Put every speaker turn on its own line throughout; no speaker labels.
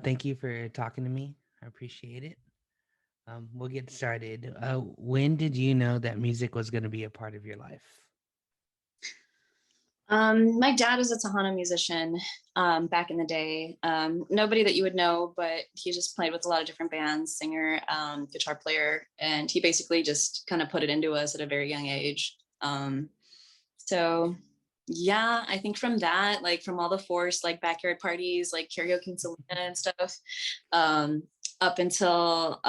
Thank you for talking to me. I appreciate it. We'll get started. When did you know that music was going to be a part of your life?
My dad was a Tejano musician back in the day. Nobody that you would know, but he just played with a lot of different bands, singer, guitar player, and he basically just kind of put it into us at a very young age. So yeah, I think from that, like from all the forced like backyard parties, like karaoke and Selena and stuff, um, up until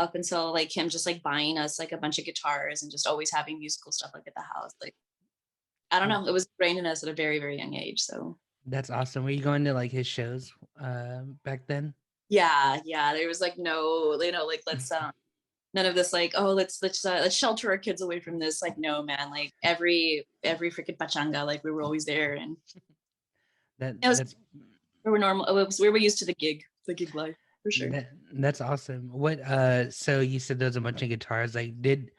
like him just like buying us like a bunch of guitars and just always having musical stuff like at the house. Like I don't
Mm,
know, it was ingrained in us at a very, very young age. So
That's awesome. Were you going to like his shows back then?
yeah, there was like no, like let's none of this like, oh, let's shelter our kids away from this. Like no, man, like every freaking pachanga, like we were always there, and
That
it was
that's
we were normal. We were used to the gig life for sure.
that's awesome. What so you said there's a bunch of guitars. Like did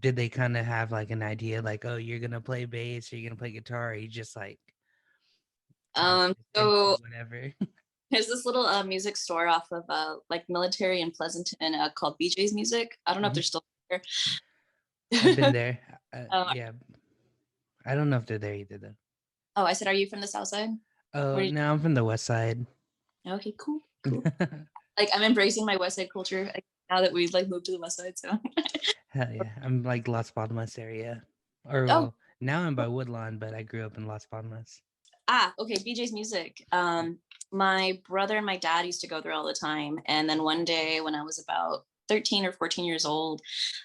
they kind of have like an idea like, oh, you're gonna play bass or you're gonna play guitar, or you just like taught
So
whatever?
there's this little music store off of like Military and Pleasanton called BJ's Music. I don't know if
Mhm.
they're still there.
I've been there.
uh,
Yeah, I don't know if they're there either though.
oh, I said, are you from the South Side?
Oh
Where?
no, I'm from the West Side.
Okay, cool. Like I'm embracing my West Side culture like, now that we like moved to the West Side. So
Hell yeah, I'm like Las Palmas area, or
oh,
well, now I'm by Woodlawn, but I grew up in Las Palmas.
okay, BJ's Music. My brother and my dad used to go there all the time, and then one day when I was about 13 or 14 years old,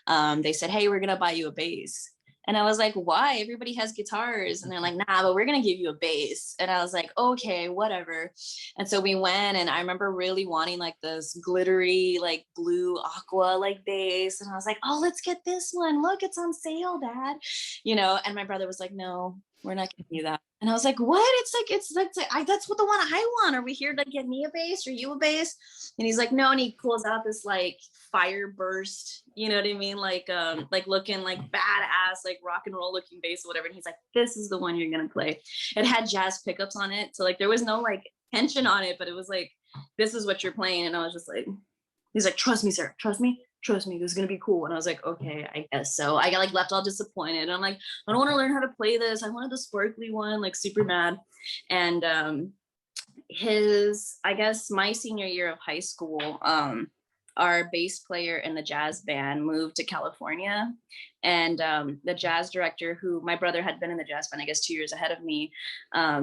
they said, hey, we're gonna buy you a bass. And I was like, why? Everybody has guitars. And they're like, nah, but we're going to give you a bass. And I was like, okay, whatever. And so we went, and I remember really wanting like this glittery, like blue aqua, like bass. And I was like, oh, let's get this one. Look, it's on sale, Dad. And my brother was like, no, we're not giving you that. And I was like, what? That's what the one I want. Are we here to get me a bass or you a bass? And he's like, no. And he pulls out this like fire burst, you know what I mean? Like looking like badass, like rock and roll looking bass or whatever. And he's like, this is the one you're going to play. It had jazz pickups on it. So like there was no like tension on it, but it was like, this is what you're playing. And I was just like, he's like, trust me, Sarah, trust me, this is gonna be cool. And I was like, okay, I guess so. I got like left all disappointed. And I'm like, I don't want to learn how to play this. I wanted the sparkly one, like super mad. And I guess my senior year of high school, our bass player in the jazz band moved to California. And the jazz director, who my brother had been in the jazz band, I guess 2 years ahead of me,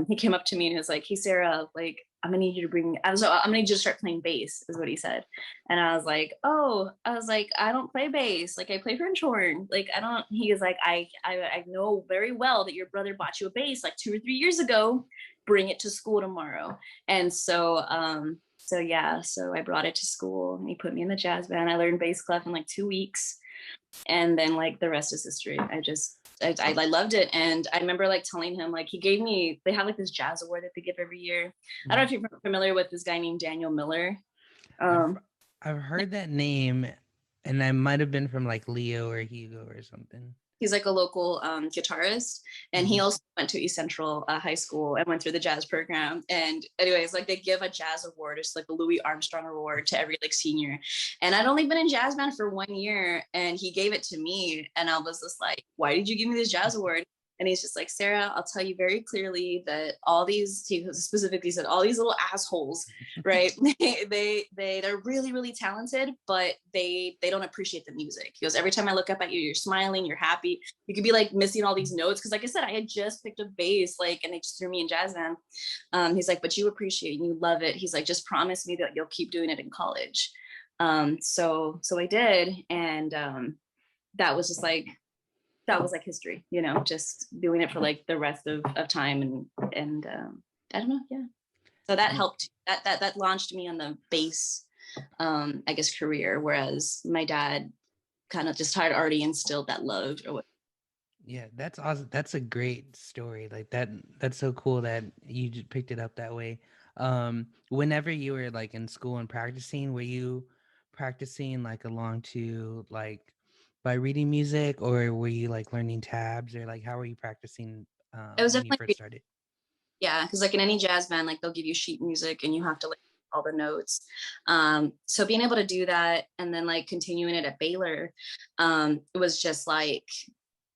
he came up to me and he was like, hey, Sarah, like, I'm gonna need you to start playing bass, is what he said. And I was like, I don't play bass. Like I play French horn. Like I don't, he was like, I know very well that your brother bought you a bass like 2 or 3 years ago. Bring it to school tomorrow. And so I brought it to school and he put me in the jazz band. I learned bass clef in like 2 weeks. And then like the rest is history. I loved it. And I remember like telling him, like they have like this jazz award that they give every year. I don't know if you're familiar with this guy named Daniel Miller.
I've I've heard that name, and I might have been from like Leo or Hugo or something.
He's like a local guitarist, and he also went to East Central High School and went through the jazz program. And anyways, like they give a jazz award, it's like a Louis Armstrong award to every like senior. And I'd only been in jazz band for 1 year, and he gave it to me, and I was just like, why did you give me this jazz award? And he's just like, Sarah, I'll tell you very clearly that he specifically said, all these little assholes, right? They're really, really talented, but they don't appreciate the music. He goes, every time I look up at you, you're smiling, you're happy. You could be like missing all these notes. Cause like I said, I had just picked up bass, like, and they just threw me in jazz band. He's like, but you appreciate it and you love it. He's like, just promise me that you'll keep doing it in college. So I did. And that was just like, that was like history, just doing it for like the rest of time. And I don't know. Yeah. So that helped, that launched me on the bass, I guess, career. Whereas my dad kind of just had already instilled that love or what.
Yeah, that's awesome. That's a great story. Like that. That's so cool that you just picked it up that way. Whenever you were like in school and practicing, were you practicing like along to like by reading music, or were you like learning tabs, or like how were you practicing
It was
when you first
definitely,
started?
yeah. Cause like in any jazz band, like they'll give you sheet music and you have to like all the notes. So being able to do that and then like continuing it at Baylor, it was just like,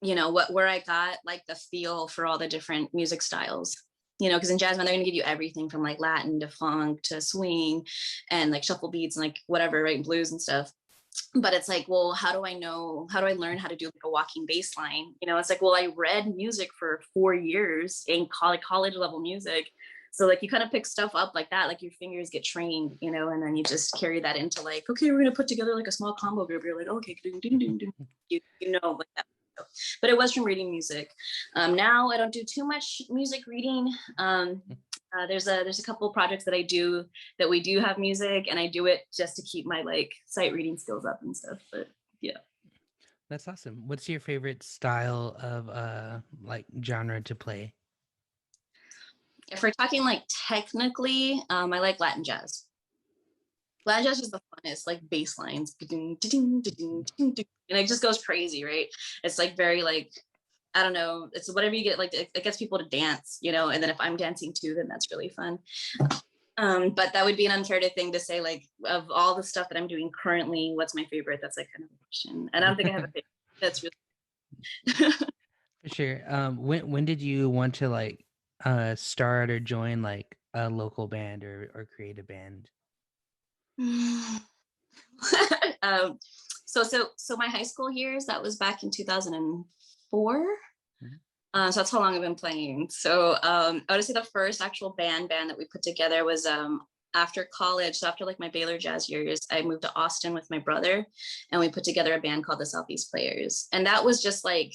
you know, where I got like the feel for all the different music styles. You know, because in jazz band, they're going to give you everything from like Latin to funk to swing and like shuffle beats and like whatever, right? Blues and stuff. But it's like, well, how do I learn how to do like a walking bass line? You know, it's like, well, I read music for 4 years in college level music. So like you kind of pick stuff up like that, like your fingers get trained, you know, and then you just carry that into like, okay, we're going to put together like a small combo group. You're like, okay, ding, ding, ding, ding. You know, like that. But it was from reading music. Now I don't do too much music reading. There's a couple of projects that I do that we do have music, and I do it just to keep my like sight reading skills up and stuff. But yeah,
That's awesome. What's your favorite style of like genre to play?
if we're talking like technically, I like Latin jazz. Latin jazz is the funnest, like bass lines, and it just goes crazy, right? It's like very like, I don't know, it's whatever you get, like it gets people to dance, you know, and then if I'm dancing too, then that's really fun. But that would be an unfair thing to say, like, of all the stuff that I'm doing currently, what's my favorite? That's like kind of a question. And I don't think I have a favorite. That's really
For sure. When did you want to like start or join like a local band or create a band?
So my high school years, that was back in 2004. So that's how long I've been playing. So I would say the first actual band that we put together was after college. So after like my Baylor jazz years, I moved to Austin with my brother, and we put together a band called the Southeast Players. And that was just like,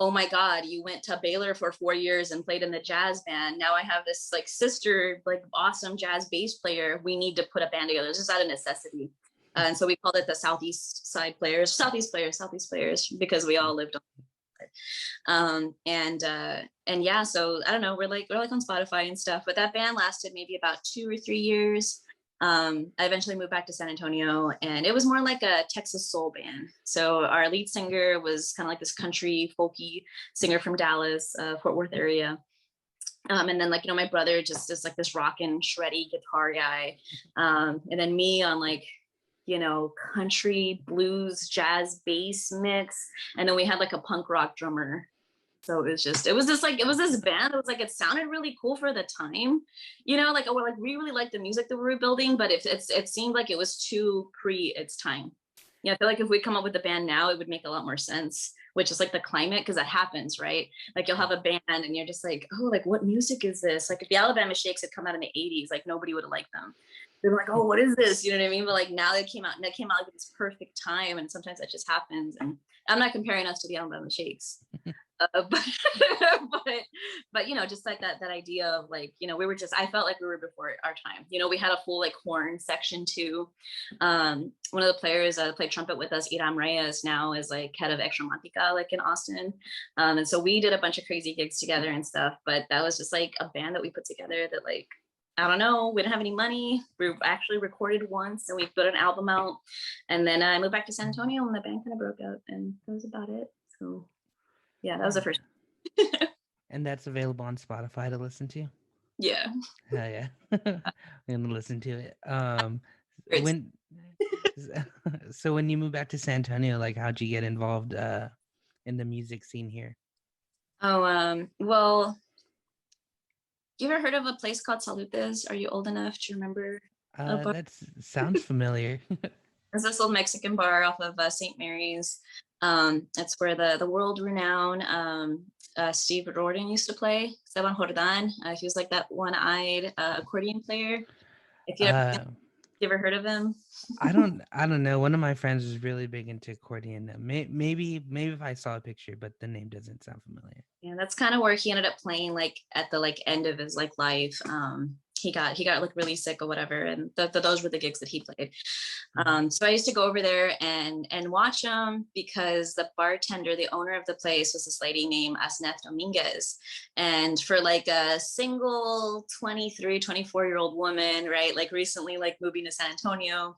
oh my God, you went to Baylor for 4 years and played in the jazz band. Now I have this like sister, like awesome jazz bass player. We need to put a band together. It's just out of necessity. And so we called it the Southeast Players, because we all lived on. And yeah, so I don't know, we're like on Spotify and stuff, but that band lasted maybe about 2 or 3 years. I eventually moved back to San Antonio, and it was more like a Texas soul band. So our lead singer was kind of like this country folky singer from Dallas, Fort Worth area. And then like, you know, my brother just is like this rockin' shreddy guitar guy. And then me on like, you know, country, blues, jazz, bass mix. And then we had like a punk rock drummer. So it was this band. It was like, it sounded really cool for the time, you know, like, we're like, we really liked the music that we were building, but it seemed like it was too pre its time. Yeah, I feel like if we come up with a band now, it would make a lot more sense, which is like the climate, because that happens, right? Like you'll have a band and you're just like, oh, like what music is this? Like if the Alabama Shakes had come out in the 80s, like nobody would have liked them. They were like, oh, what is this? You know what I mean? But like now they came out like at this perfect time, and sometimes that just happens. And I'm not comparing us to the Alabama Shakes. But you know, just like that idea of like, you know, I felt like we were before our time. You know, we had a full like horn section too. One of the players that played trumpet with us, Iram Reyes, now is like head of Extra Mantica, like in Austin. And so we did a bunch of crazy gigs together and stuff, but that was just like a band that we put together that like, I don't know, we didn't have any money. We actually recorded once and we put an album out, and then I moved back to San Antonio and the band kind of broke up, and that was about it. So yeah, that was the first.
And that's available on Spotify to listen to?
Yeah.
Hell yeah. I'm gonna listen to it. When so when you moved back to San Antonio, like how'd you get involved in the music scene here?
Oh, well, you ever heard of a place called Salutes? Are you old enough to remember?
That sounds familiar.
There's this little Mexican bar off of St. Mary's. It's where the world-renowned Steve Jordan used to play. Esteban Jordan. He was like that one-eyed accordion player. If you ever heard of him?
I don't know. One of my friends is really big into accordion. Maybe if I saw a picture, but the name doesn't sound familiar.
Yeah, that's kind of where he ended up playing like at the like end of his like life. He got like really sick or whatever, and those were the gigs that he played. So I used to go over there and watch him, because the bartender, the owner of the place, was this lady named Asneth Dominguez. And for like a single 23, 24-year-old woman, right, like recently like moving to San Antonio,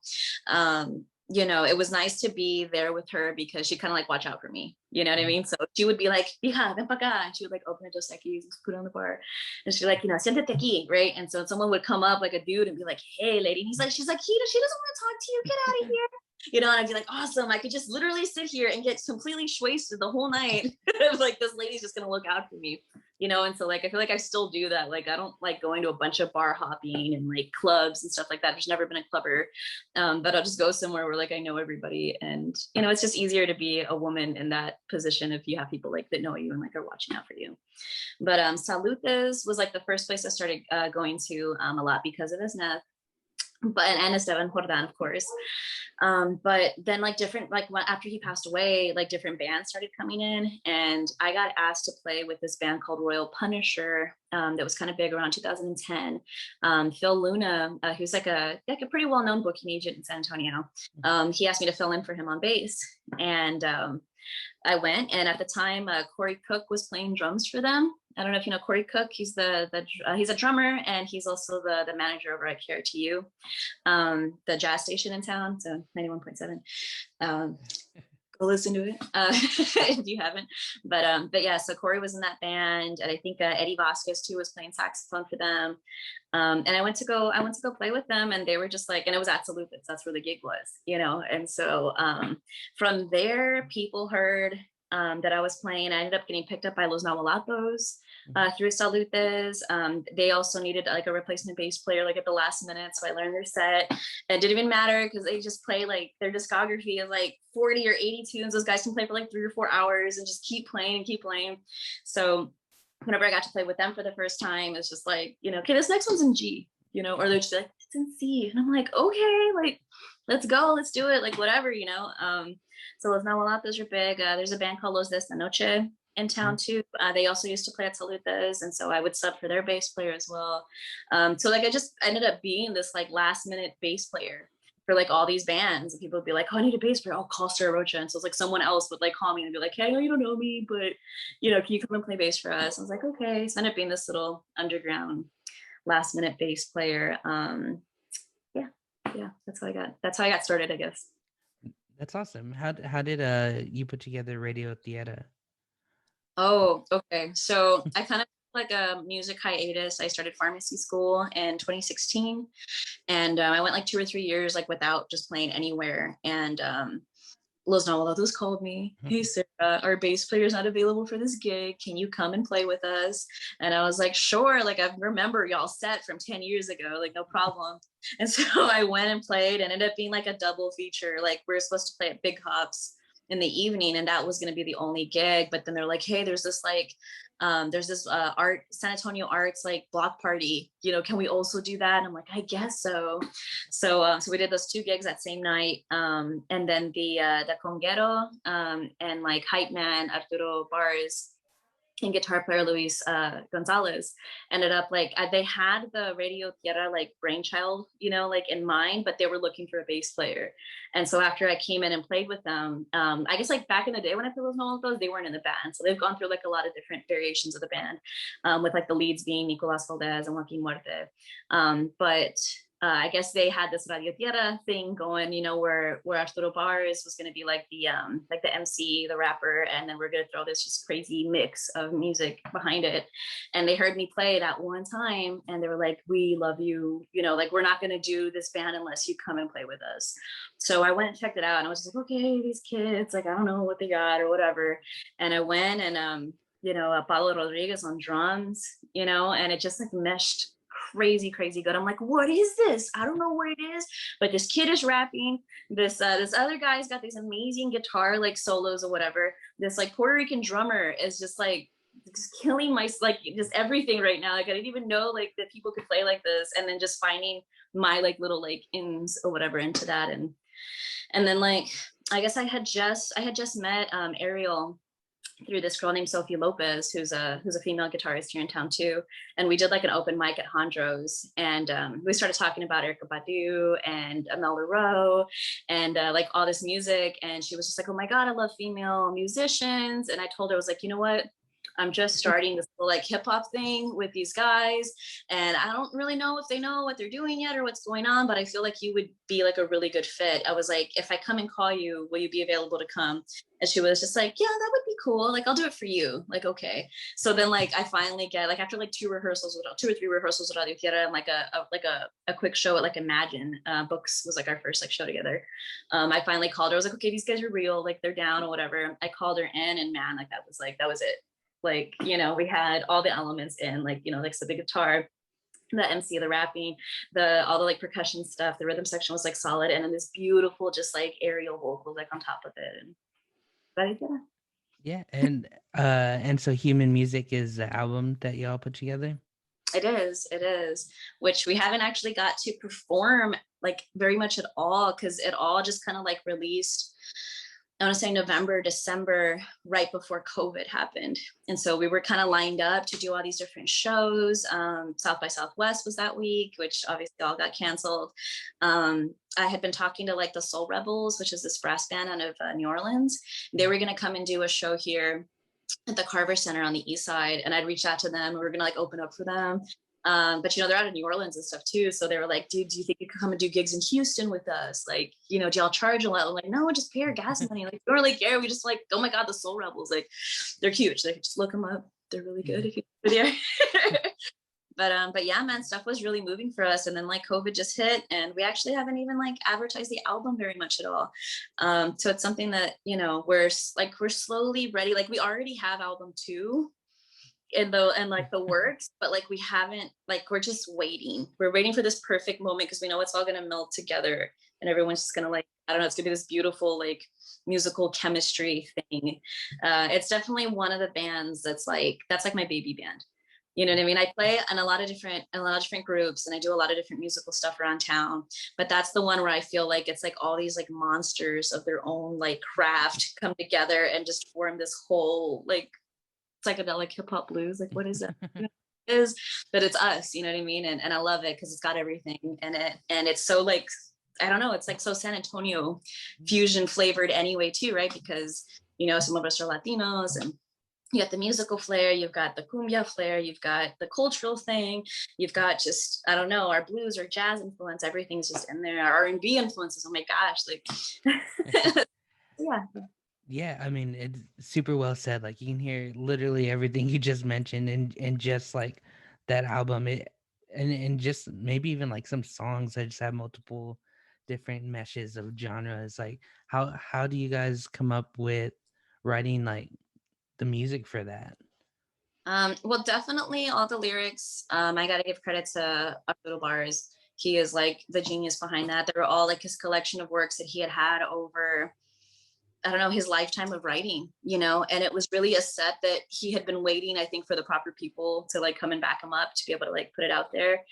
you know, it was nice to be there with her, because she kind of like watch out for me, You know what I mean? So she would be like, "Hija, ven pa acá," and she would like open a Dos Equis, put it on the bar, and she's like, siéntate aquí, right? And so someone would come up, like a dude, and be like, "Hey, lady," and she's like, she doesn't want to talk to you. Get out of here. And I'd be like, awesome. I could just literally sit here and get completely wasted the whole night. Like, this lady's just gonna look out for me, and so like I feel like I still do that. Like, I don't like going to a bunch of bar hopping and like clubs and stuff like that. There's never been a clubber, but I'll just go somewhere where like I know everybody, and it's just easier to be a woman in that position if you have people like that know you and like are watching out for you. But Salutes was like the first place I started going to a lot because of Isneth, and Esteban Jordan, of course. But then like different, like after he passed away, like different bands started coming in, and I got asked to play with this band called Royal Punisher that was kind of big around 2010. Phil Luna, who's like a pretty well-known booking agent in San Antonio, he asked me to fill in for him on bass, and I went, and at the time, Corey Cook was playing drums for them. I don't know if you know Corey Cook. He's he's a drummer, and he's also the manager over at KRTU, the jazz station in town. So 91.7. Go listen to it if you haven't. But yeah, so Corey was in that band, and I think Eddie Vasquez too was playing saxophone for them. And I went to go play with them, and they were just like, and it was at Salutes. That's where the gig was, And so from there, people heard that I was playing. I ended up getting picked up by Los Nahualatos through Salutes. They also needed like a replacement bass player like at the last minute, so I learned their set. It didn't even matter because they just play like their discography is like 40 or 80 tunes. Those guys can play for like 3 or 4 hours and just keep playing and keep playing. So whenever I got to play with them for the first time, it's just like, okay, this next one's in G, or they're just like, it's in C. And I'm like, okay, like, let's go, let's do it, like whatever, So Los Nahualatos are big. There's a band called Los de Esta Noche in town too. They also used to play at Salutes, and so I would sub for their bass player as well. So like I just ended up being this like last minute bass player for like all these bands, and people would be like, "Oh, I need a bass player. I'll call Sarah Rocha." And so it's like someone else would like call me and be like, "Hey, I know you don't know me, but can you come and play bass for us?" I was like, "Okay." So I ended up being this little underground last minute bass player. Yeah, that's how I got started, I guess.
That's awesome. How did you put together Radio Tierra?
Oh, okay. So I kind of like a music hiatus. I started pharmacy school in 2016, and I went like 2 or 3 years like without just playing anywhere. And Los Nahualatos called me, "Hey Sarah, our bass player is not available for this gig. Can you come and play with us?" And I was like, sure. Like I remember y'all set from 10 years ago, like no problem. And so I went and played, and ended up being like a double feature. Like we were supposed to play at Big Hops in the evening, and that was going to be the only gig. But then they're like, hey, there's this San Antonio arts like block party, can we also do that? And I'm like, I guess so. So we did those 2 gigs that same night. And then the conguero and like hype man Arturo Bars and guitar player Luis Gonzalez ended up like they had the Radio Tierra like brainchild, like in mind, but they were looking for a bass player. And so after I came in and played with them, I guess like back in the day when I played with Nahualatos, they weren't in the band. So they've gone through like a lot of different variations of the band, with like the leads being Nicolas Valdez and Joaquin Muerte. But I guess they had this Radio Tierra thing going, where Arturo Bars was going to be like the MC, the rapper, and then we're going to throw this just crazy mix of music behind it. And they heard me play that one time, and they were like, "We love you, like we're not going to do this band unless you come and play with us." So I went and checked it out, and I was just like, okay, these kids, like I don't know what they got or whatever. And I went, and Paulo Rodriguez on drums, and it just like meshed crazy good. I'm like, what is this? I don't know what it is, but this kid is rapping. This other guy's got these amazing guitar like solos or whatever. This like Puerto Rican drummer is just like just killing my like just everything right now. Like I didn't even know like that people could play like this, and then just finding my like little like ins or whatever into that, and then like I guess I had just met Ariel through this girl named Sophie Lopez, who's a female guitarist here in town too. And we did like an open mic at Hondros, and we started talking about Erykah Badu and Amel Leroux and like all this music. And she was just like, "Oh my God, I love female musicians." And I told her, I was like, "You know what? I'm just starting this like hip hop thing with these guys, and I don't really know if they know what they're doing yet or what's going on, but I feel like you would be like a really good fit. I was like, if I come and call you, will you be available to come? And she was just like, yeah, that would be cool. Like, I'll do it for you. Like, okay. So then like, I finally get like, after like 2 or 3 rehearsals with Radio Tierra and like a quick show at like Imagine Books was like our first like show together. I finally called her. I was like, okay, these guys are real. Like they're down or whatever. I called her in, and man, like, that was it. Like, you know, we had all the elements in, like, you know, like so the guitar, the MC, the rapping, all the like percussion stuff, the rhythm section was like solid. And then this beautiful, just like aerial vocals like on top of it. And but
Yeah. And so Human Music is the album that y'all put together?
It is, which we haven't actually got to perform like very much at all, because it all just kind of like released, I want to say November, December, right before COVID happened. And so we were kind of lined up to do all these different shows. South by Southwest was that week, which obviously all got canceled. I had been talking to like the Soul Rebels, which is this brass band out of New Orleans. They were going to come and do a show here at the Carver Center on the east side. And I'd reached out to them. We were going to like open up for them. But you know, they're out of New Orleans and stuff too. So they were like, dude, do you think you could come and do gigs in Houston with us? Like, you know, do y'all charge a lot? I'm like, no, just pay our gas money. Like, we don't really care. We just like, oh my God, the Soul Rebels, like, they're huge. Like, just look them up. They're really good if you're there. But yeah, man, stuff was really moving for us. And then like COVID just hit, and we actually haven't even like advertised the album very much at all. So it's something that, you know, we're slowly ready. Like we already have album 2 in like the works, but like we haven't, like, we're just waiting. We're waiting for this perfect moment, because we know it's all going to meld together and everyone's just going to like, I don't know, it's gonna be this beautiful like musical chemistry thing. It's definitely one of the bands that's like my baby band. You know what I mean? I play in a lot of different groups, and I do a lot of different musical stuff around town. But that's the one where I feel like it's like all these like monsters of their own like craft come together and just form this whole like psychedelic hip hop blues. Like, what is it? Is, but it's us, you know what I mean? And I love it because it's got everything in it, and it's so like, I don't know, it's like so San Antonio fusion flavored anyway too, right? Because, you know, some of us are Latinos, and you got the musical flair, you've got the cumbia flair, you've got the cultural thing, you've got just, I don't know, our blues or jazz influence, everything's just in there. Our R&B influences, oh my gosh, like yeah.
Yeah, I mean, it's super well said. Like you can hear literally everything you just mentioned, and just like that album, and just maybe even like some songs that just have multiple different meshes of genres. Like how do you guys come up with writing like the music for that?
Well, definitely all the lyrics. I got to give credit to Arturo Bars. He is like the genius behind that. They were all like his collection of works that he had over, I don't know, his lifetime of writing, you know, and it was really a set that he had been waiting, I think, for the proper people to like come and back him up to be able to like put it out there.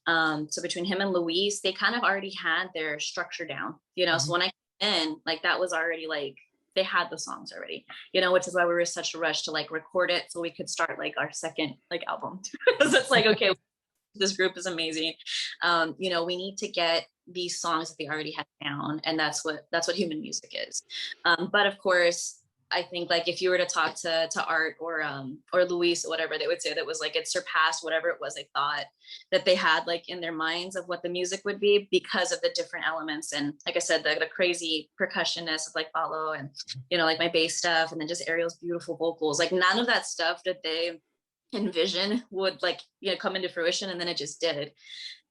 So between him and Luis, they kind of already had their structure down, you know. So when I came in, like that was already like, they had the songs already, you know, which is why we were in such a rush to like record it so we could start like our second like album. So it's like, okay, this group is amazing. You know, we need to get these songs that they already have down, and that's what Human Music is. But of course, I think like if you were to talk to Art or Luis or whatever, they would say that was like it surpassed whatever it was they thought that they had like in their minds of what the music would be, because of the different elements. And like I said, the crazy percussionness of like Paulo, and you know, like my bass stuff, and then just Ariel's beautiful vocals. Like none of that stuff that they envision would like, you know, come into fruition, and then it just did.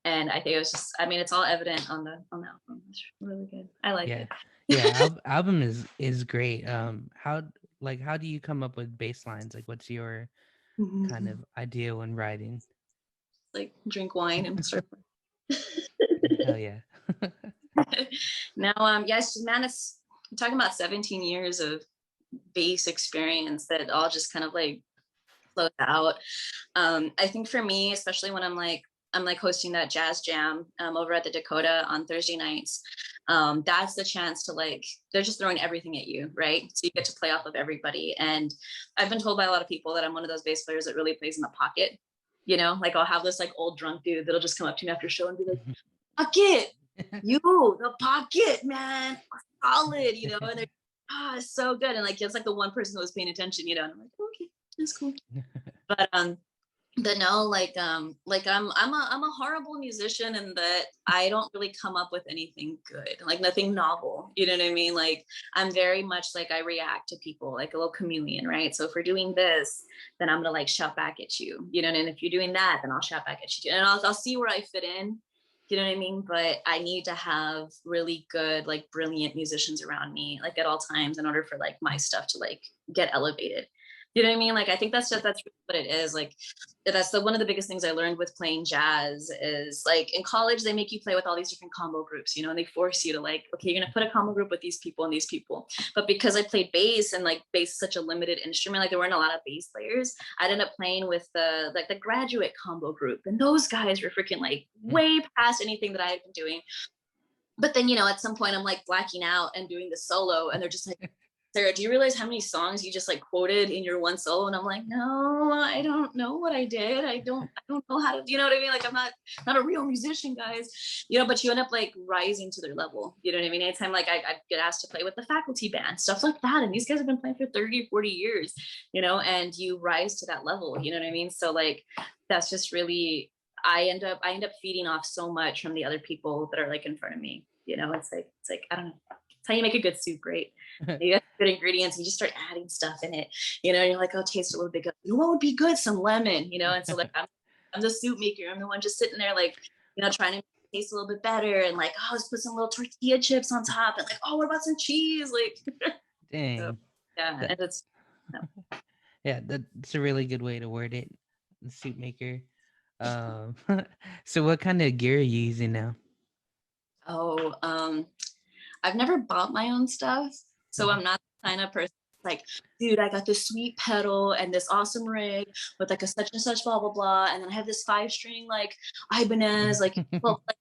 And I think it was just, I mean, it's all evident on the album. It's really good. I like it.
Yeah, album is great. How do you come up with bass lines? Like what's your kind of idea when writing?
Like drink wine and start.
Hell yeah.
Now, yes, man, it's, I'm talking about 17 years of bass experience that all just kind of like flows out. I think for me, especially when I'm like hosting that jazz jam over at the Dakota on Thursday nights, that's the chance to like, they're just throwing everything at you, right? So you get to play off of everybody. And I've been told by a lot of people that I'm one of those bass players that really plays in the pocket. You know, like I'll have this like old drunk dude that'll just come up to me after show and be like, pocket, you, the pocket, man, solid, you know, and they're, it's so good. And like, it's like the one person who was paying attention, you know, and I'm like, okay. It's cool. But no, like I'm a horrible musician in that I don't really come up with anything good, like nothing novel. You know what I mean? Like I'm very much like I react to people like a little chameleon, right? So if we're doing this, then I'm gonna like shout back at you, you know, and if you're doing that, then I'll shout back at you. And I'll see where I fit in. You know what I mean? But I need to have really good, like brilliant musicians around me, like at all times in order for like my stuff to like get elevated. You know what I mean? Like, I think that's really what it is. Like, that's one of the biggest things I learned with playing jazz is like in college, they make you play with all these different combo groups, you know, and they force you to like, okay, you're going to put a combo group with these people and these people. But because I played bass and like bass is such a limited instrument, like there weren't a lot of bass players. I'd end up playing with the graduate combo group. And those guys were freaking like way past anything that I had been doing. But then, you know, at some point I'm like blacking out and doing the solo and they're just like, Sarah, do you realize how many songs you just like quoted in your one solo? And I'm like, no, I don't know what I did. I don't know how to, you know what I mean? Like, I'm not a real musician, guys, you know, but you end up like rising to their level. You know what I mean? Anytime like I get asked to play with the faculty band, stuff like that. And these guys have been playing for 30, 40 years, you know, and you rise to that level, you know what I mean? So like, that's just really, I end up feeding off so much from the other people that are like in front of me. You know, it's like, I don't know. It's how you make a good soup, right? You got good ingredients and you just start adding stuff in it, you know, and you're like, oh, taste a little bit good. You know what would be good? Some lemon, you know? And so like, I'm the soup maker. I'm the one just sitting there like, you know, trying to taste a little bit better and like, oh, let's put some little tortilla chips on top and like, oh, what about some cheese? Like,
Dang.
So, yeah. And it's,
yeah, that's a really good way to word it. The soup maker. So what kind of gear are you using now?
I've never bought my own stuff. So I'm not the kind of person like, dude, I got this sweet pedal and this awesome rig with like a such and such blah, blah, blah. And then I have this 5-string like Ibanez, like, well, like,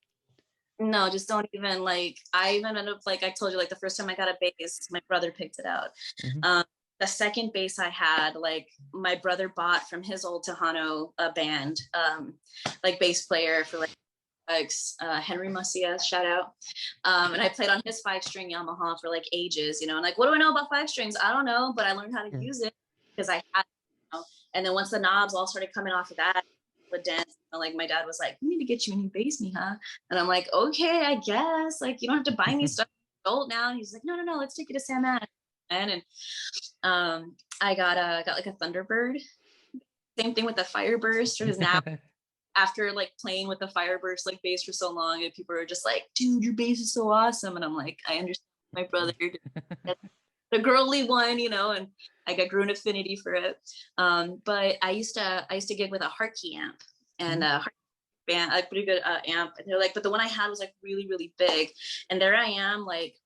no, just don't even like, I even ended up like, I told you, like the first time I got a bass, my brother picked it out. The second bass I had, like my brother bought from his old Tejano band, like bass player for like Henry Macias, shout out. And I played on his 5-string Yamaha for like ages, you know, and like, what do I know about 5 strings? I don't know, but I learned how to use it because I had, you know, and then once the knobs all started coming off of that, the dance, you know, like my dad was like, we need to get you a new bass, Mija. And I'm like, okay, I guess, like, you don't have to buy me stuff. Old now. And he's like, no, let's take it to Sam Ann. And I got like a Thunderbird. Same thing with the Fireburst or his nap. After like playing with the Fireburst like bass for so long, and people are just like, dude, your bass is so awesome. And I'm like, I understand my brother, the girly one, you know, and I grew an affinity for it. But I used to gig with a Hartke amp and a band, a pretty good amp. And they're like, but the one I had was like really, really big. And there I am like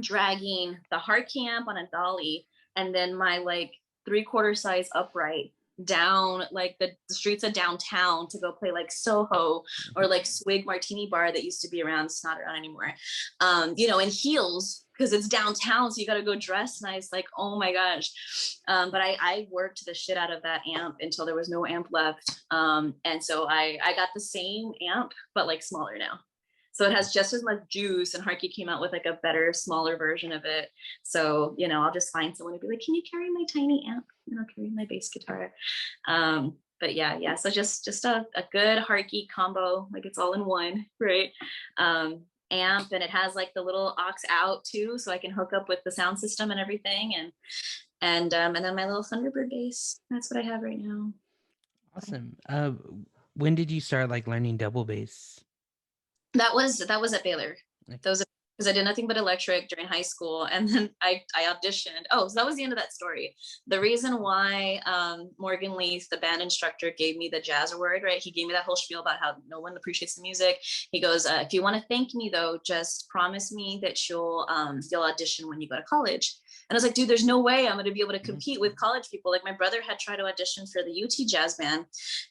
dragging the Hartke amp on a dolly and then my like 3/4 size upright down like the streets of downtown to go play like Soho or like Swig Martini Bar that used to be around. It's not around anymore. You know, in heels because it's downtown, so you got to go dress nice. Like, oh my gosh. But I worked the shit out of that amp until there was no amp left. And so I got the same amp, but like smaller now. So it has just as much juice, and Hartke came out with like a better, smaller version of it. So, you know, I'll just find someone to be like, can you carry my tiny amp? And I'll carry my bass guitar. But yeah. So just a good Hartke combo, like it's all in one, right? Amp, and it has like the little aux out too, so I can hook up with the sound system and everything. And then my little Thunderbird bass. That's what I have right now.
Awesome. When did you start like learning double bass?
That was at Baylor. That was because I did nothing but electric during high school, and then I auditioned. Oh, so that was the end of that story. The reason why Morgan Leith, the band instructor, gave me the jazz award, right? He gave me that whole spiel about how no one appreciates the music. He goes, if you want to thank me though, just promise me that you'll audition when you go to college. And I was like, dude, there's no way I'm going to be able to compete with college people. Like my brother had tried to audition for the UT jazz band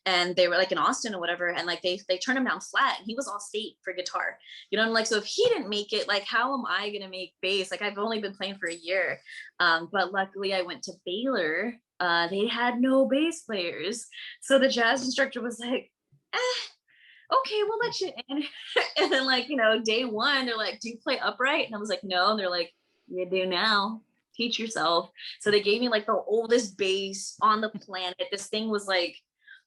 and they were like in Austin or whatever. And like they turned him down flat and he was all state for guitar, you know, and like, so if he didn't make it, like, how am I going to make bass? Like I've only been playing for a year. But luckily I went to Baylor. They had no bass players. So the jazz instructor was like, okay, we'll let you in. And then like, you know, day one, they're like, do you play upright? And I was like, no. And they're like, you do now. teach yourself. So they gave me like the oldest bass on the planet. This thing was like,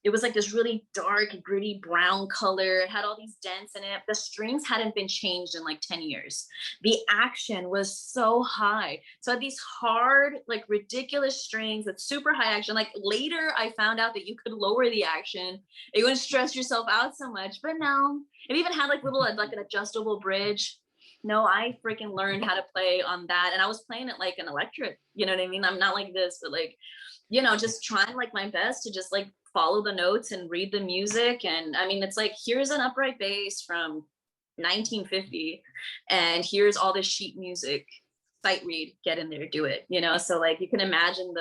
it was like this really dark, gritty brown color. It had all these dents in it. The strings hadn't been changed in like 10 years. The action was so high. So I had these hard, like ridiculous strings with super high action. Like later I found out that you could lower the action. You wouldn't stress yourself out so much, but no. It even had like little, like an adjustable bridge. No, I freaking learned how to play on that. And I was playing it like an electric, you know what I mean? I'm not like this, but like, you know, just trying like my best to just like follow the notes and read the music. And I mean, it's like, here's an upright bass from 1950, and here's all this sheet music, sight read, get in there, do it, you know? So like, you can imagine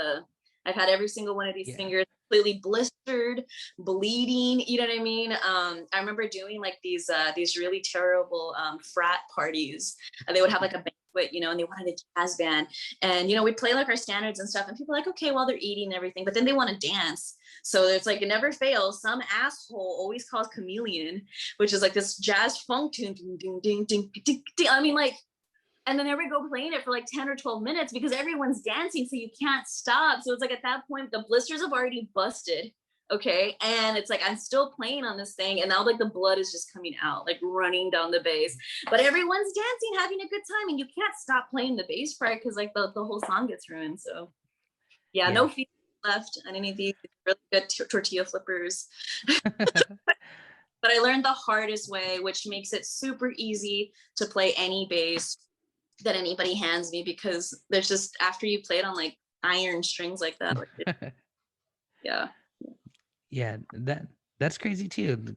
I've had every single one of these fingers completely blistered, bleeding, you know what I mean? I remember doing like these really terrible frat parties. They would have like a banquet, you know, and they wanted a jazz band, and you know, we'd play like our standards and stuff, and people are like, okay, well, they're eating and everything, but then they want to dance. So it's like, it never fails, some asshole always calls Chameleon, which is like this jazz funk tune, ding, ding, ding, ding, ding, ding. I mean, like, and then there we go playing it for like 10 or 12 minutes because everyone's dancing, so you can't stop. So it's like, at that point, the blisters have already busted. Okay. And it's like, I'm still playing on this thing, and now like the blood is just coming out, like running down the bass, but everyone's dancing, having a good time, and you can't stop playing the bass part because like the whole song gets ruined. So yeah. No feet left on any of these really good tortilla flippers. But I learned the hardest way, which makes it super easy to play any bass that anybody hands me, because there's just, after you play it on like iron strings like that, like
yeah, that's crazy too. The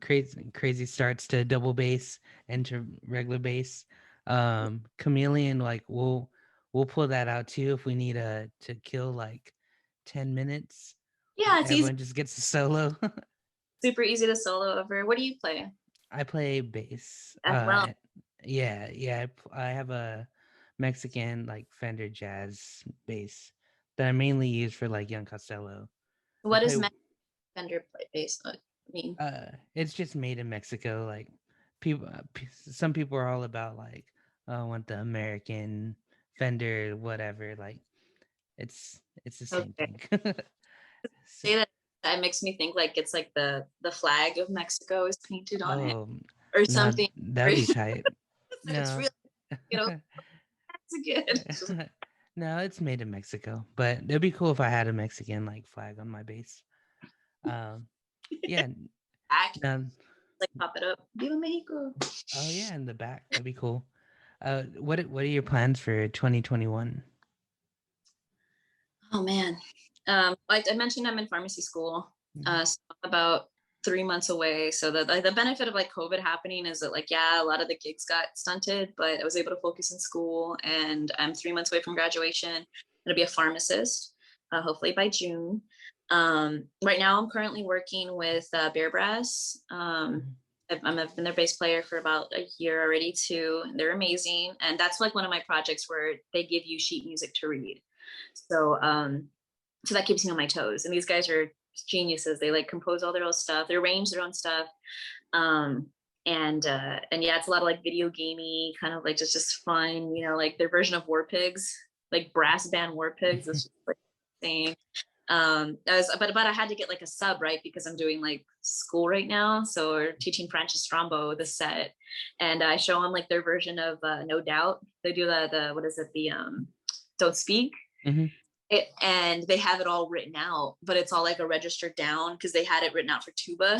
crazy starts to double bass and to regular bass. Chameleon, like we'll pull that out too if we need to kill like 10 minutes.
Yeah, it's
Everyone
easy.
just gets a solo.
Super easy to solo over. What do you play?
I play bass.
As well.
Yeah. I have a Mexican like Fender jazz bass that I mainly use for like Young Costello.
What does Fender play bass mean?
It's just made in Mexico. Like people, some people are all about like, oh, I want the American Fender, whatever. Like it's the same thing.
Say that makes me think like it's like the flag of Mexico is painted on it or something.
That'd be tight.
No. It's really, you know, that's good.
No, it's made in Mexico, but it'd be cool if I had a Mexican like flag on my bass. Yeah.
Like pop it up. Viva Mexico.
Oh yeah, in the back. That'd be cool. What are your plans for 2021?
Oh man. Like I mentioned, I'm in pharmacy school. So about 3 months away. So the benefit of like COVID happening is that like, yeah, a lot of the gigs got stunted, but I was able to focus in school, and I'm 3 months away from graduation. I'm gonna be a pharmacist, hopefully by June. Right now I'm currently working with Bear Brass. I've been their bass player for about a year already too. They're amazing. And that's like one of my projects where they give you sheet music to read. So that keeps me on my toes. And these guys are geniuses. They like compose all their own stuff. They arrange their own stuff. And yeah, it's a lot of like video gamey, kind of like just fun, you know, like their version of War Pigs, like brass band War Pigs. It's just like insane. But I had to get like a sub, right? Because I'm doing like school right now. So we're teaching Francis Strombo the set, and I show them like their version of No Doubt. They do the what is it? The Don't Speak.
Mm-hmm.
And they have it all written out, but it's all like a registered down because they had it written out for tuba.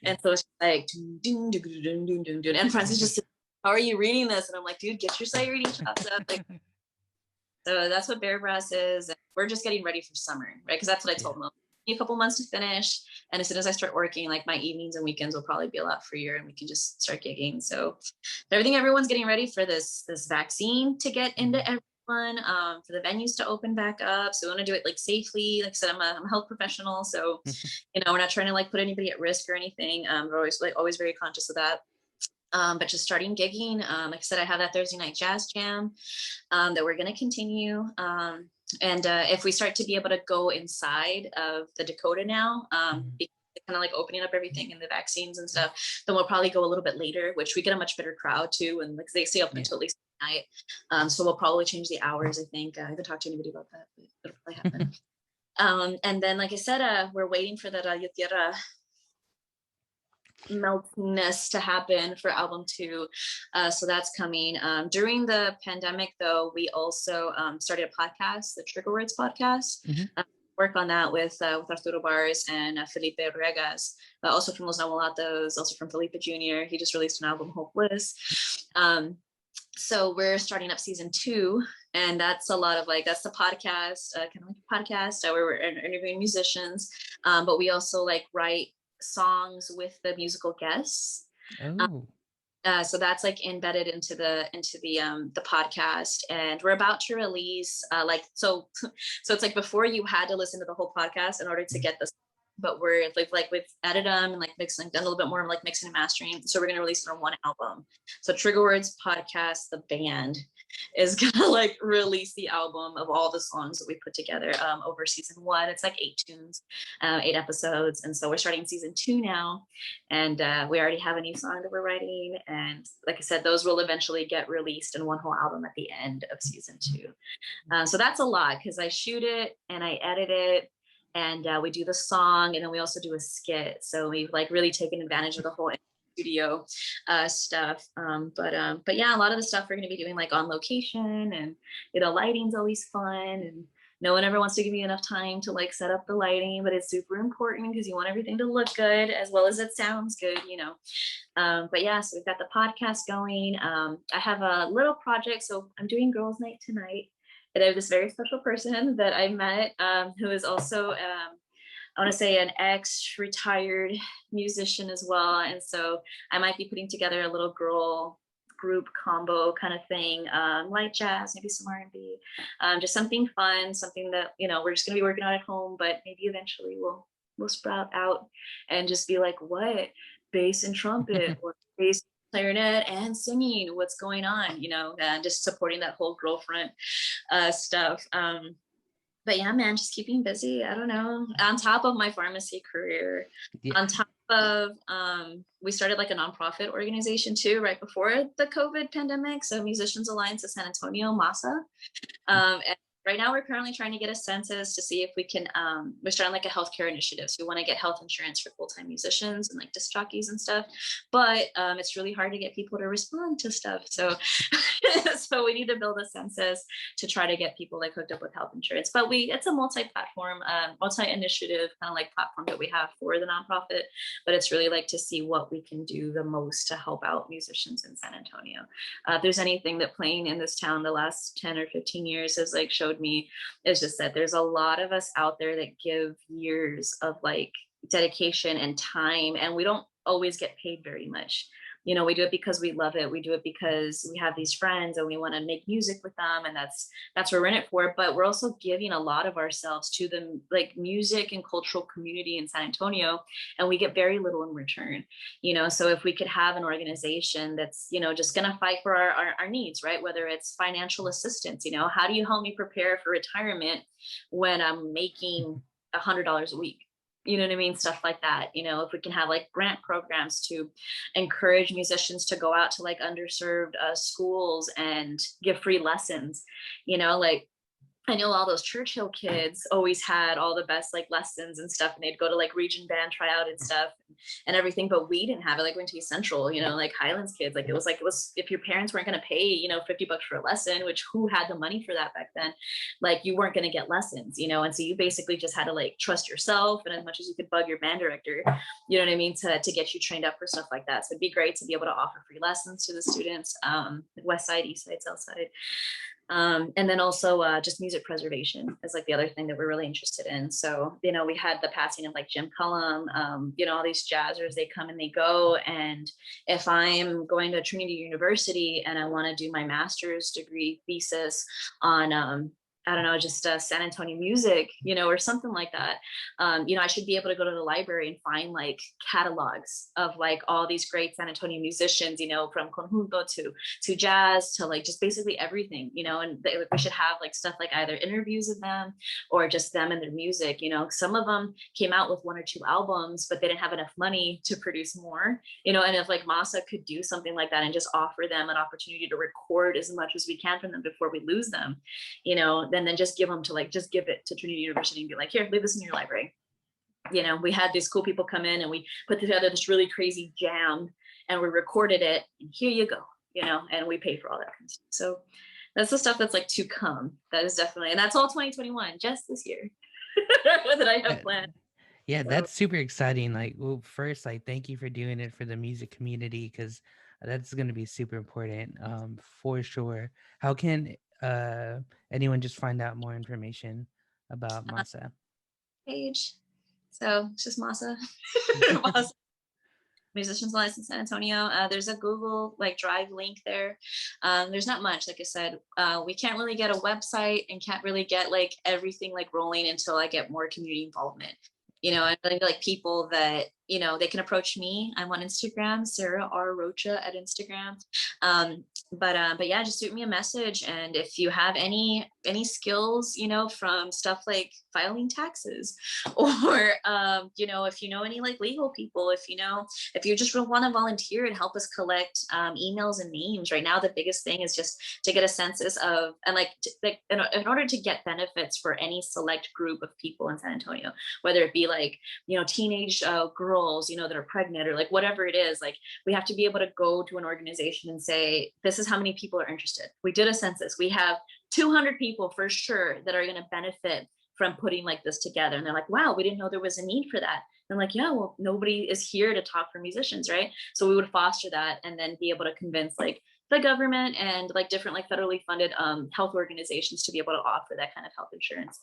And so it's like, ding, ding, ding, ding, ding, ding. And Francis just said, how are you reading this? And I'm like, dude, get your sight reading chops up. Like, so that's what Bear Brass is. And we're just getting ready for summer, right? Because that's what I told them. A couple months to finish, and as soon as I start working, like my evenings and weekends will probably be a lot freer, and we can just start gigging. So everyone's getting ready for this vaccine to get into everyone, for the venues to open back up. So we want to do it like safely. Like I said, I'm a health professional, so you know, we're not trying to like put anybody at risk or anything. We're always very conscious of that. But just starting gigging, like I said, I have that Thursday night jazz jam that we're going to continue. And if we start to be able to go inside of the Dakota now, kind of like opening up everything and the vaccines and stuff, then we'll probably go a little bit later, which we get a much better crowd too. And like they stay up until at least night. So we'll probably change the hours, I think. I haven't talked to anybody about that, but it'll probably happen. And then, like I said, we're waiting for the Radio Tierra meltiness to happen for album 2. So that's coming. During the pandemic, though, we also started a podcast, the Trigger Words podcast. Work on that with Arturo Bars and Felipe Regas, also from Los Namolatos, also from Felipe Jr. He just released an album, Hopeless. So we're starting up season 2, and that's a lot of that's the podcast, kind of like a podcast where we're interviewing musicians, but we also write songs with the musical guests. So that's embedded into the podcast, and we're about to release so it's before you had to listen to the whole podcast in order to get this, but we've edited them and mixed done a little bit more mixing and mastering, so we're going to release it on one album. So Trigger Words Podcast, the band, is gonna release the album of all the songs that we put together over season 1. It's 8 tunes, 8 episodes, and so we're starting season 2 now, and we already have a new song that we're writing, and like I said, those will eventually get released in one whole album at the end of season 2. So that's a lot, because I shoot it and I edit it, and we do the song, and then we also do a skit. So we've really taken advantage of the whole studio stuff. But yeah, a lot of the stuff we're going to be doing on location, and lighting's always fun, and no one ever wants to give you enough time to set up the lighting, but it's super important because you want everything to look good as well as it sounds good, but yeah, so we've got the podcast going. I have a little project, so I'm doing girls' night tonight, and I have this very special person that I met, who is also I want to say an ex-retired musician as well. And so I might be putting together a little girl group combo kind of thing, light jazz, maybe some R&B, just something fun, something that, we're just going to be working on at home, but maybe eventually we'll sprout out and just be what? Bass and trumpet, or bass, clarinet, and singing, what's going on, and just supporting that whole girlfriend stuff. But yeah, man, just keeping busy. I don't know. On top of my pharmacy career, on top of, we started a nonprofit organization too, right before the COVID pandemic. So Musicians Alliance of San Antonio, MASA. And right now we're currently trying to get a census to see if we can, we're starting a healthcare initiative. So we want to get health insurance for full-time musicians and disc jockeys and stuff. But it's really hard to get people to respond to stuff. So, so we need to build a census to try to get people hooked up with health insurance. But it's a multi-platform, multi-initiative kind of platform that we have for the nonprofit. But it's really to see what we can do the most to help out musicians in San Antonio. If there's anything that playing in this town the last 10 or 15 years has showed me, is just that there's a lot of us out there that give years of dedication and time, and we don't always get paid very much. We do it because we love it. We do it because we have these friends and we want to make music with them, and that's what we're in it for. But we're also giving a lot of ourselves to the music and cultural community in San Antonio, and we get very little in return. So if we could have an organization that's just going to fight for our needs, right? Whether it's financial assistance, how do you help me prepare for retirement when I'm making $100 a week? You know what I mean? Stuff like that. If we can have grant programs to encourage musicians to go out to underserved schools and give free lessons, I know all those Churchill kids always had all the best lessons and stuff, and they'd go to region band tryout and stuff and everything, but we didn't have it. Went to East Central, Highlands kids, it was if your parents weren't going to pay $50 for a lesson, which who had the money for that back then, you weren't going to get lessons, and so you basically just had to trust yourself, and as much as you could bug your band director, you know what I mean, to get you trained up for stuff like that. So it'd be great to be able to offer free lessons to the students, West Side, East Side, South Side. And then also just music preservation is the other thing that we're really interested in. So, we had the passing of Jim Cullum, all these jazzers, they come and they go. And if I'm going to Trinity University and I want to do my master's degree thesis on I don't know, just San Antonio music, or something like that. I should be able to go to the library and find like catalogs of like all these great San Antonio musicians, from conjunto to jazz to like just basically everything, and we should have like stuff like either interviews of them or just them and their music. Some of them came out with 1 or 2 albums, but they didn't have enough money to produce more, and if like MASA could do something like that and just offer them an opportunity to record as much as we can from them before we lose them, then just give them to just give it to Trinity University and be like, here, leave this in your library. We had these cool people come in and we put together this really crazy jam and we recorded it and here you go, and we pay for all that kind of stuff. So that's the stuff that's like to come. That is definitely, and that's all 2021, just this year that I have planned.
Yeah, that's super exciting. Like, well, first, like, thank you for doing it for the music community, because that's going to be super important, for sure. How can anyone just find out more information about MASA?
Page. So it's just MASA. MASA. Musicians Alliance in San Antonio. There's a Google Drive link there. There's not much, like I said. We can't really get a website and can't really get everything rolling until I get more community involvement. I really like people that they can approach me. I'm on Instagram, Sarah Rocha at Instagram. But yeah, just shoot me a message. And if you have any skills, from stuff like filing taxes, or if you know any legal people, if you just want to volunteer and help us collect emails and names. Right now, the biggest thing is just to get a census of, and in order to get benefits for any select group of people in San Antonio, whether it be teenage girls, that are pregnant, or whatever it is, we have to be able to go to an organization and say, this is how many people are interested. We did a census. We have 200 people for sure that are going to benefit from putting this together. And they're like, wow, we didn't know there was a need for that. And I'm like, yeah, well, nobody is here to talk for musicians, right? So we would foster that and then be able to convince the government and different federally funded health organizations to be able to offer that kind of health insurance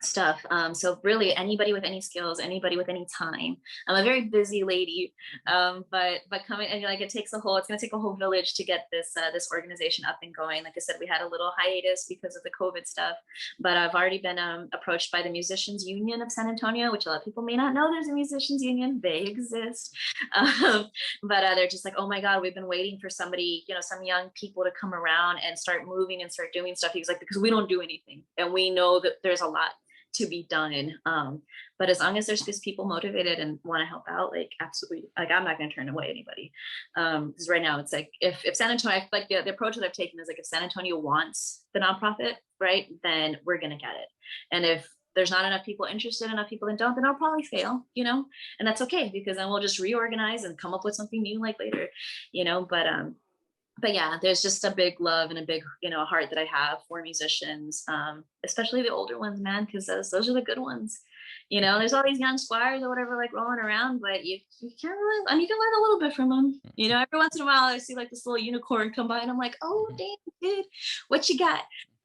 stuff. So really anybody with any skills, anybody with any time. I'm a very busy lady, but coming, and it's going to take a whole village to get this organization up and going. Like I said, we had a little hiatus because of the COVID stuff, but I've already been approached by the Musicians Union of San Antonio, which a lot of people may not know there's a musicians union. They exist. But they're just like, oh my God, we've been waiting for somebody, some young people to come around and start moving and start doing stuff. He's like, because we don't do anything. And we know that there's a lot to be done. But as long as there's just people motivated and want to help out, absolutely, I'm not going to turn away anybody. Because right now it's if San Antonio, the approach that I've taken is if San Antonio wants the nonprofit, right, then we're going to get it. And if there's not enough people interested, enough people that don't, then I'll probably fail, and that's okay, because then we'll just reorganize and come up with something new later, but yeah, there's just a big love and a big, heart that I have for musicians, especially the older ones, man, because those are the good ones. There's all these young squires or whatever rolling around, but you can't really, you can learn a little bit from them. Every once in a while I see this little unicorn come by and I'm like, oh, damn, dude, what you got?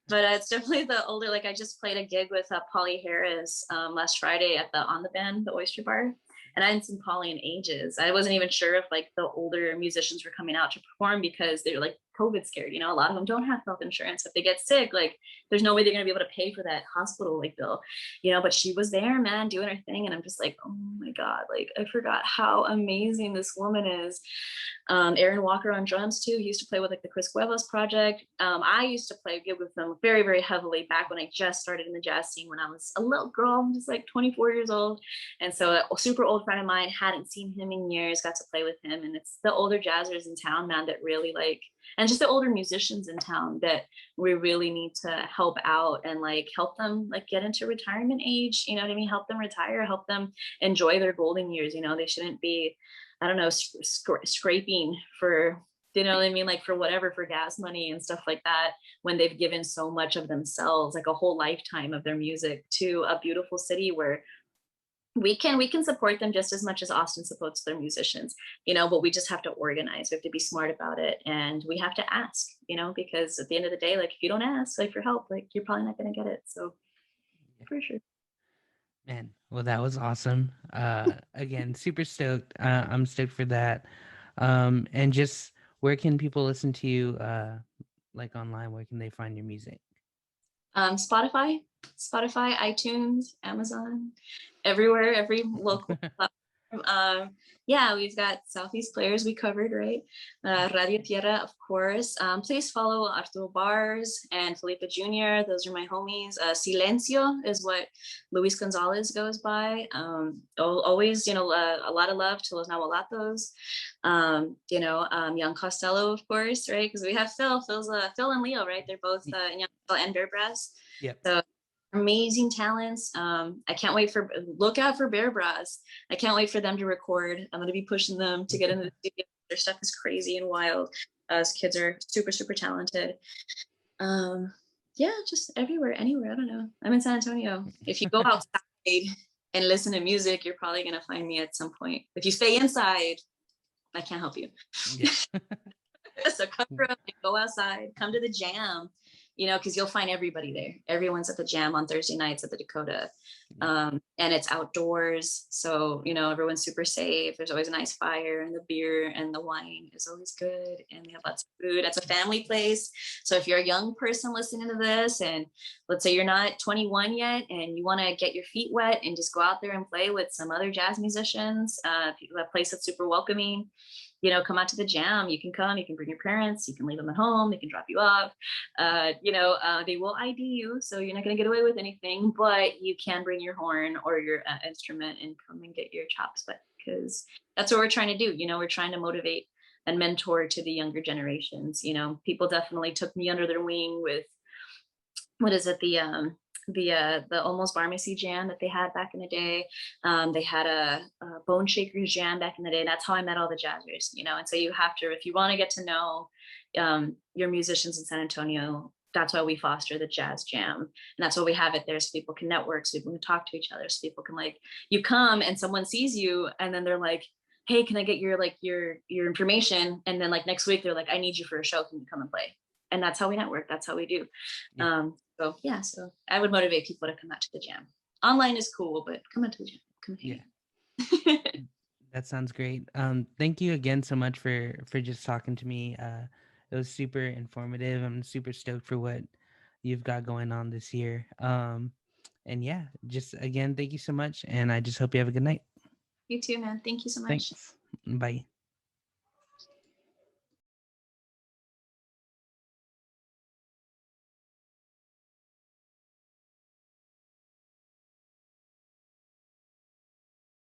But it's definitely the older, I just played a gig with Polly Harris last Friday at On the Bend, the Oyster Bar. And I hadn't seen Polly in ages. I wasn't even sure if the older musicians were coming out to perform because they're COVID scared. A lot of them don't have health insurance. If they get sick, there's no way they're going to be able to pay for that hospital bill, but she was there, man, doing her thing. And I'm just like, oh my God, I forgot how amazing this woman is. Aaron Walker on drums too. He used to play with the Chris Cuevas project. I used to play gig with them very, very heavily back when I just started in the jazz scene when I was a little girl, just 24 years old. And so a super old friend of mine, hadn't seen him in years, got to play with him. And it's the older jazzers in town, man, that really and just the older musicians in town that we really need to help out and help them get into retirement age, you know what I mean? Help them retire, help them enjoy their golden years. They shouldn't be, I don't know, scraping for, you know what I mean? For whatever, for gas money and stuff like that, when they've given so much of themselves, a whole lifetime of their music to a beautiful city where we can support them just as much as Austin supports their musicians, but we just have to organize. We have to be smart about it. And we have to ask, because at the end of the day, if you don't ask for help, you're probably not going to get it. So for sure.
Man, well, that was awesome. Again, super stoked. I'm stoked for that. And just where can people listen to you, online? Where can they find your music?
Spotify, iTunes, Amazon, everywhere, every local platform. Yeah, we've got Southeast Players we covered, right? Radio Tierra, of course. Please follow Arturo Bars and Felipe Jr. Those are my homies. Silencio is what Luis Gonzalez goes by. Always, a lot of love to Los Nahualatos. Young Costello, of course, right? Because we have Phil and Leo, right? They're both in Young Costello and Bear Brass.
Yep.
So amazing talents. I can't wait look out for Bear Brass. I can't wait for them to record. I'm going to be pushing them to get into the studio. Their stuff is crazy and wild. Those kids are super, super talented. Yeah, just everywhere, anywhere. I don't know. I'm in San Antonio. If you go outside and listen to music, you're probably going to find me at some point. If you stay inside, I can't help you. Yeah. So come through and go outside, come to the jam, because you'll find everybody there. Everyone's at the jam on Thursday nights at the Dakota. And it's outdoors. So, everyone's super safe. There's always a nice fire, and the beer and the wine is always good. And they have lots of food. It's a family place. So if you're a young person listening to this, and let's say you're not 21 yet, and you want to get your feet wet and just go out there and play with some other jazz musicians, a place that's super welcoming, come out to the jam. You can come, you can bring your parents, you can leave them at home, they can drop you off. They will ID you, so you're not going to get away with anything, but you can bring your horn or your instrument and come and get your chops wet, because that's what we're trying to do. We're trying to motivate and mentor to the younger generations. People definitely took me under their wing with, the Almost Pharmacy jam that they had back in the day. They had a Bone Shakers jam back in the day. That's how I met all the jazzers, and so you have to, if you want to get to know your musicians in San Antonio, that's why we foster the jazz jam. And that's why we have it there, so people can network, so people can talk to each other, so people can, you come and someone sees you and then they're like, hey, can I get your information? And then next week they're like, I need you for a show. Can you come and play? And that's how we network. That's how we do. Yeah. So I would motivate people to come out to the jam. Online is cool, but come out to the jam. Come here.
Yeah. That sounds great. Thank you again so much for just talking to me. It was super informative. I'm super stoked for what you've got going on this year. And yeah, just again, thank you so much. And I just hope you have a good night.
You too, man. Thank you so much.
Thanks. Bye.